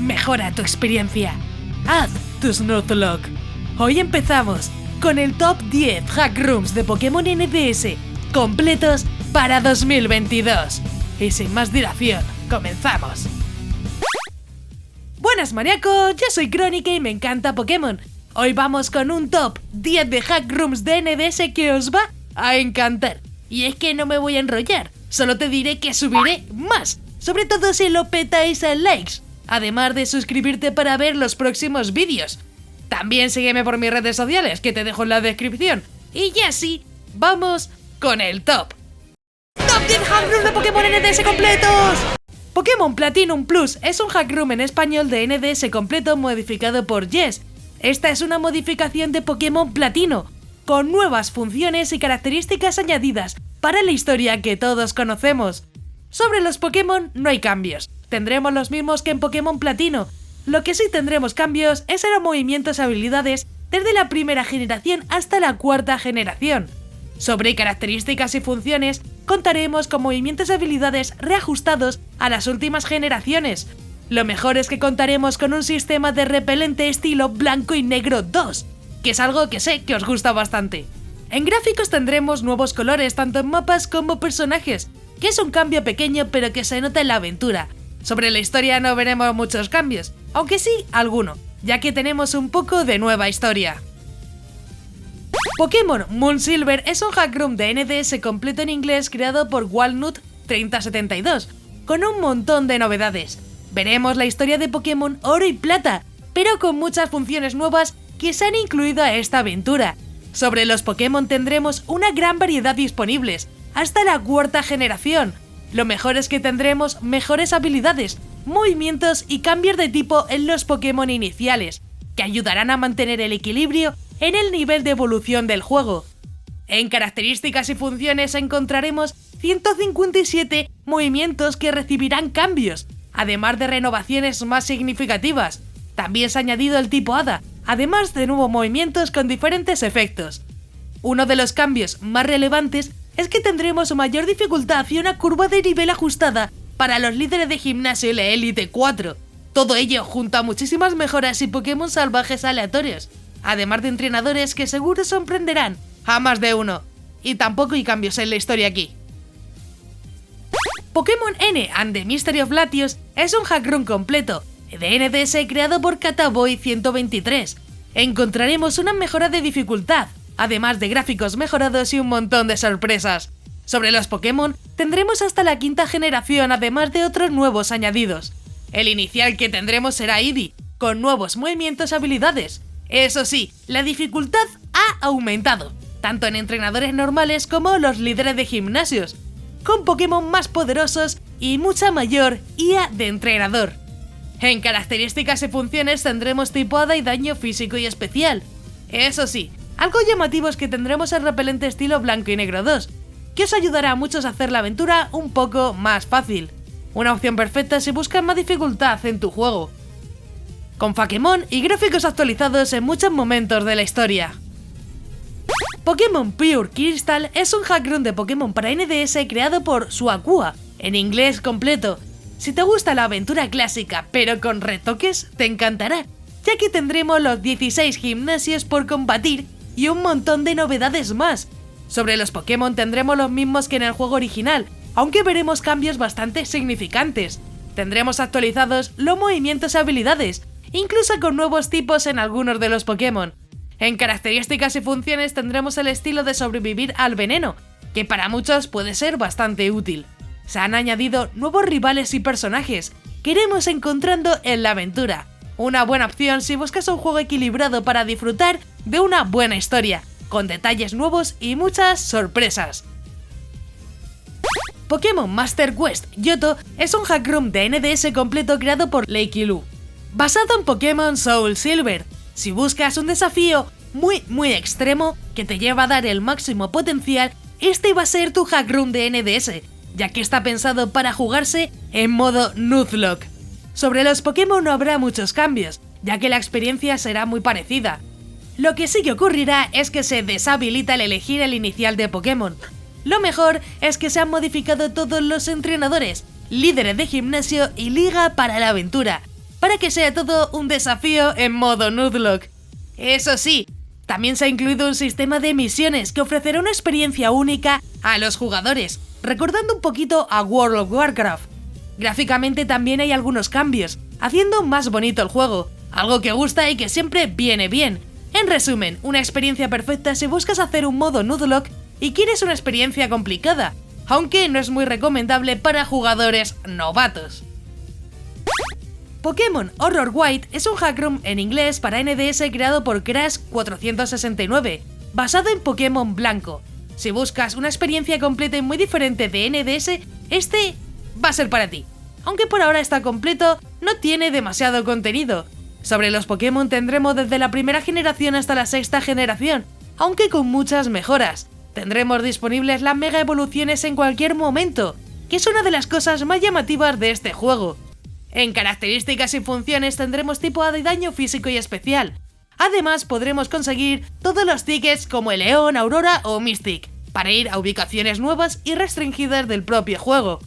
mejora tu experiencia. Haz tu Nuzlocke. Hoy empezamos con el top 10 hack rooms de Pokémon NDS completos para 2022. Y sin más dilación, comenzamos. Buenas maníacos, yo soy Crónica y me encanta Pokémon. Hoy vamos con un top 10 de hack rooms de NDS que os va a encantar. Y es que no me voy a enrollar, solo te diré que subiré más, sobre todo si lo petáis en likes, además de suscribirte para ver los próximos vídeos. También sígueme por mis redes sociales que te dejo en la descripción. Y ya sí, vamos con el top. ¡Top 10 hack rooms de Pokémon NDS completos! Pokémon Platinum Plus es un hack room en español de NDS completo modificado por Yes. Esta es una modificación de Pokémon Platino, con nuevas funciones y características añadidas para la historia que todos conocemos. Sobre los Pokémon no hay cambios, tendremos los mismos que en Pokémon Platino. Lo que sí tendremos cambios es en los movimientos y habilidades desde la primera generación hasta la cuarta generación. Sobre características y funciones, contaremos con movimientos y habilidades reajustados a las últimas generaciones. Lo mejor es que contaremos con un sistema de repelente estilo blanco y negro 2, que es algo que sé que os gusta bastante. En gráficos tendremos nuevos colores tanto en mapas como personajes, que es un cambio pequeño pero que se nota en la aventura. Sobre la historia no veremos muchos cambios, aunque sí alguno, ya que tenemos un poco de nueva historia. Pokémon Moon Silver es un hack room de NDS completo en inglés creado por Walnut 3072, con un montón de novedades. Veremos la historia de Pokémon Oro y Plata, pero con muchas funciones nuevas que se han incluido a esta aventura. Sobre los Pokémon tendremos una gran variedad disponibles, hasta la cuarta generación. Lo mejor es que tendremos mejores habilidades, movimientos y cambios de tipo en los Pokémon iniciales, que ayudarán a mantener el equilibrio en el nivel de evolución del juego. En características y funciones encontraremos 157 movimientos que recibirán cambios, además de renovaciones más significativas. También se ha añadido el tipo Hada, además de nuevos movimientos con diferentes efectos. Uno de los cambios más relevantes es que tendremos mayor dificultad y una curva de nivel ajustada para los líderes de gimnasio y la Elite 4. Todo ello junto a muchísimas mejoras y Pokémon salvajes aleatorios, además de entrenadores que seguro sorprenderán a más de uno. Y tampoco hay cambios en la historia aquí. Pokémon N and the Mystery of Latios es un hack room completo de NDS creado por Cataboy 123. Encontraremos una mejora de dificultad, además de gráficos mejorados y un montón de sorpresas. Sobre los Pokémon tendremos hasta la quinta generación, además de otros nuevos añadidos. El inicial que tendremos será Eevee, con nuevos movimientos y habilidades. Eso sí, la dificultad ha aumentado, tanto en entrenadores normales como los líderes de gimnasios, con Pokémon más poderosos y mucha mayor IA de entrenador. En características y funciones tendremos tipo Hada y daño físico y especial. Eso sí, algo llamativo es que tendremos el repelente estilo blanco y negro 2, que os ayudará a muchos a hacer la aventura un poco más fácil. Una opción perfecta si buscas más dificultad en tu juego, con Pokémon y gráficos actualizados en muchos momentos de la historia. Pokémon Pure Crystal es un hack room de Pokémon para NDS creado por Suakua, en inglés completo. Si te gusta la aventura clásica pero con retoques, te encantará, ya que tendremos los 16 gimnasios por combatir y un montón de novedades más. Sobre los Pokémon tendremos los mismos que en el juego original, aunque veremos cambios bastante significantes. Tendremos actualizados los movimientos y habilidades, incluso con nuevos tipos en algunos de los Pokémon. En características y funciones tendremos el estilo de sobrevivir al veneno, que para muchos puede ser bastante útil. Se han añadido nuevos rivales y personajes que iremos encontrando en la aventura. Una buena opción si buscas un juego equilibrado para disfrutar de una buena historia, con detalles nuevos y muchas sorpresas. Pokémon Master Quest Yoto es un hack room de NDS completo creado por Lakey Lu, basado en Pokémon Soul Silver. Si buscas un desafío muy extremo que te lleva a dar el máximo potencial, este va a ser tu hack room de NDS, ya que está pensado para jugarse en modo Nuzlocke. Sobre los Pokémon no habrá muchos cambios, ya que la experiencia será muy parecida. Lo que sí que ocurrirá es que se deshabilita el elegir el inicial de Pokémon. Lo mejor es que se han modificado todos los entrenadores, líderes de gimnasio y liga para la aventura, para que sea todo un desafío en modo Nuzlocke. Eso sí, también se ha incluido un sistema de misiones que ofrecerá una experiencia única a los jugadores, recordando un poquito a World of Warcraft. Gráficamente también hay algunos cambios, haciendo más bonito el juego, algo que gusta y que siempre viene bien. En resumen, una experiencia perfecta si buscas hacer un modo Nuzlocke y quieres una experiencia complicada, aunque no es muy recomendable para jugadores novatos. Pokémon Horror White es un hack room en inglés para NDS creado por Crash 469, basado en Pokémon Blanco. Si buscas una experiencia completa y muy diferente de NDS, este va a ser para ti. Aunque por ahora está completo, no tiene demasiado contenido. Sobre los Pokémon tendremos desde la primera generación hasta la sexta generación, aunque con muchas mejoras. Tendremos disponibles las mega evoluciones en cualquier momento, que es una de las cosas más llamativas de este juego. En características y funciones tendremos tipo de daño físico y especial. Además podremos conseguir todos los tickets como el León, Aurora o Mystic, para ir a ubicaciones nuevas y restringidas del propio juego.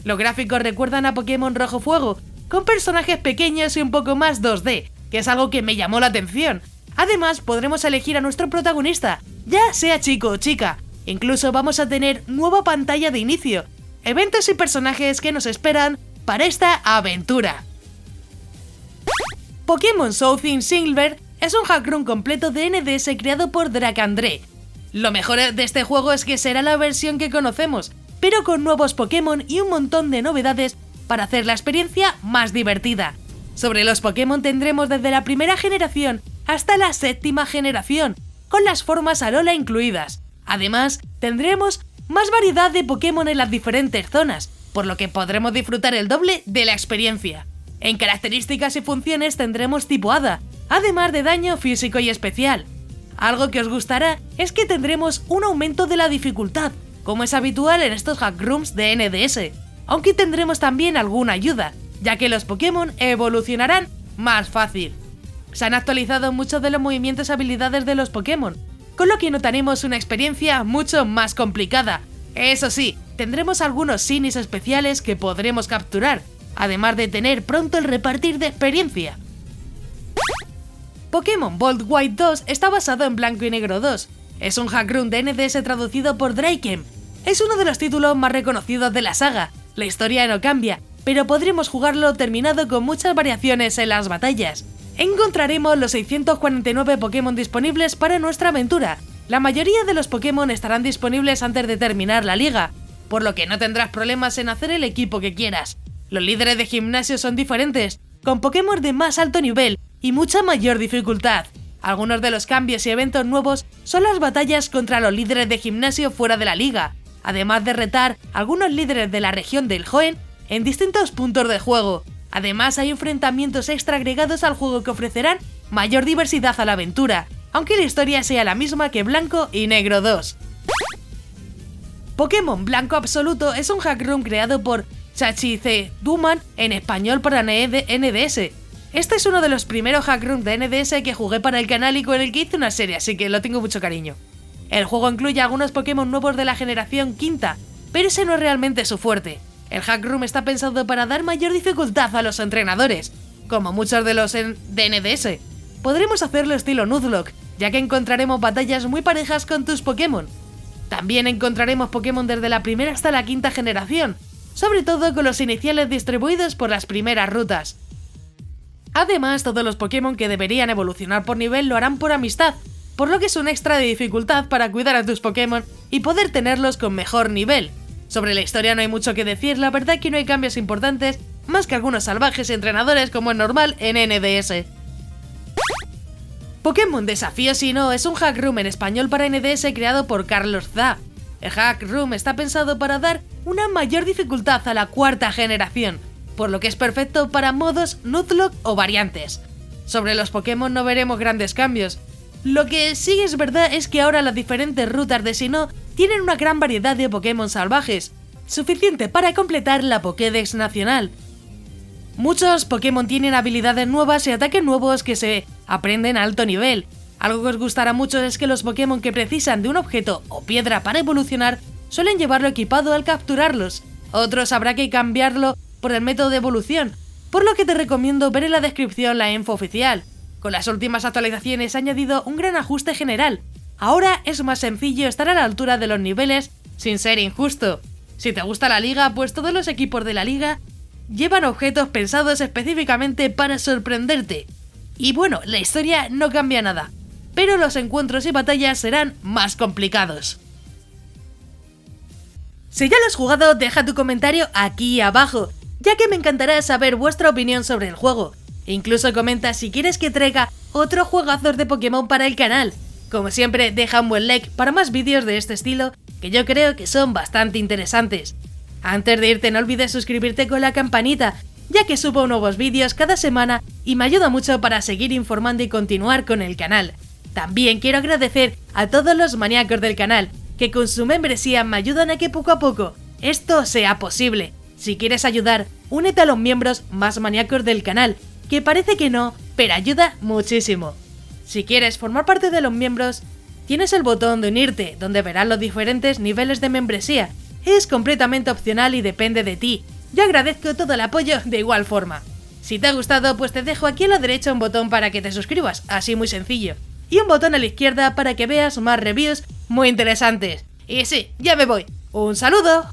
Los gráficos recuerdan a Pokémon Rojo Fuego, con personajes pequeños y un poco más 2D, que es algo que me llamó la atención. Además podremos elegir a nuestro protagonista, ya sea chico o chica. Incluso vamos a tener nueva pantalla de inicio, eventos y personajes que nos esperan para esta aventura. Pokémon Southern Silver es un hack room completo de NDS creado por Dracandré. Lo mejor de este juego es que será la versión que conocemos, pero con nuevos Pokémon y un montón de novedades para hacer la experiencia más divertida. Sobre los Pokémon tendremos desde la primera generación hasta la séptima generación, con las formas Alola incluidas. Además, tendremos más variedad de Pokémon en las diferentes zonas, por lo que podremos disfrutar el doble de la experiencia. En características y funciones tendremos tipo Hada, además de daño físico y especial. Algo que os gustará es que tendremos un aumento de la dificultad, como es habitual en estos hack rooms de NDS, aunque tendremos también alguna ayuda, ya que los Pokémon evolucionarán más fácil. Se han actualizado muchos de los movimientos y habilidades de los Pokémon, con lo que notaremos una experiencia mucho más complicada. Eso sí, tendremos algunos Shinies especiales que podremos capturar, además de tener pronto el repartir de experiencia. Pokémon Bold White 2 está basado en Blanco y Negro 2. Es un hack room de NDS traducido por Drakem. Es uno de los títulos más reconocidos de la saga. La historia no cambia, pero podremos jugarlo terminado con muchas variaciones en las batallas. Encontraremos los 649 Pokémon disponibles para nuestra aventura. La mayoría de los Pokémon estarán disponibles antes de terminar la liga, por lo que no tendrás problemas en hacer el equipo que quieras. Los líderes de gimnasio son diferentes, con Pokémon de más alto nivel y mucha mayor dificultad. Algunos de los cambios y eventos nuevos son las batallas contra los líderes de gimnasio fuera de la liga, además de retar a algunos líderes de la región del Hoenn en distintos puntos del juego. Además hay enfrentamientos extra agregados al juego que ofrecerán mayor diversidad a la aventura, aunque la historia sea la misma que Blanco y Negro 2. Pokémon Blanco Absoluto es un hack room creado por Chachi C. Duman en español para NDS. Este es uno de los primeros hack rooms de NDS que jugué para el canal y con el que hice una serie, así que lo tengo mucho cariño. El juego incluye algunos Pokémon nuevos de la generación quinta, pero ese no es realmente su fuerte. El hack room está pensado para dar mayor dificultad a los entrenadores, como muchos de los de NDS. Podremos hacerlo estilo Nuzlocke, ya que encontraremos batallas muy parejas con tus Pokémon. También encontraremos Pokémon desde la primera hasta la quinta generación, sobre todo con los iniciales distribuidos por las primeras rutas. Además, todos los Pokémon que deberían evolucionar por nivel lo harán por amistad, por lo que es un extra de dificultad para cuidar a tus Pokémon y poder tenerlos con mejor nivel. Sobre la historia no hay mucho que decir, la verdad que no hay cambios importantes, más que algunos salvajes entrenadores como es normal en NDS. Pokémon Desafío Sinnoh es un hack room en español para NDS creado por Carlos Za. El hack room está pensado para dar una mayor dificultad a la cuarta generación, por lo que es perfecto para modos Nuzlocke o variantes. Sobre los Pokémon no veremos grandes cambios. Lo que sí es verdad es que ahora las diferentes rutas de Sinnoh tienen una gran variedad de Pokémon salvajes, suficiente para completar la Pokédex nacional. Muchos Pokémon tienen habilidades nuevas y ataques nuevos que se aprenden a alto nivel. Algo que os gustará mucho es que los Pokémon que precisan de un objeto o piedra para evolucionar suelen llevarlo equipado al capturarlos. Otros habrá que cambiarlo por el método de evolución, por lo que te recomiendo ver en la descripción la info oficial. Con las últimas actualizaciones ha añadido un gran ajuste general. Ahora es más sencillo estar a la altura de los niveles sin ser injusto. Si te gusta la liga, pues todos los equipos de la liga llevan objetos pensados específicamente para sorprenderte. Y bueno, la historia no cambia nada, pero los encuentros y batallas serán más complicados. Si ya lo has jugado, deja tu comentario aquí abajo, ya que me encantará saber vuestra opinión sobre el juego. E incluso comenta si quieres que traiga otros juegazos de Pokémon para el canal. Como siempre, deja un buen like para más vídeos de este estilo, que yo creo que son bastante interesantes. Antes de irte, no olvides suscribirte con la campanita, ya que subo nuevos vídeos cada semana y me ayuda mucho para seguir informando y continuar con el canal. También quiero agradecer a todos los maníacos del canal, que con su membresía me ayudan a que poco a poco esto sea posible. Si quieres ayudar, únete a los miembros más maníacos del canal, que parece que no, pero ayuda muchísimo. Si quieres formar parte de los miembros, tienes el botón de unirte, donde verás los diferentes niveles de membresía. Es completamente opcional y depende de ti. Yo agradezco todo el apoyo de igual forma. Si te ha gustado, pues te dejo aquí a la derecha un botón para que te suscribas, así muy sencillo. Y un botón a la izquierda para que veas más reviews muy interesantes. Y sí, ya me voy. ¡Un saludo!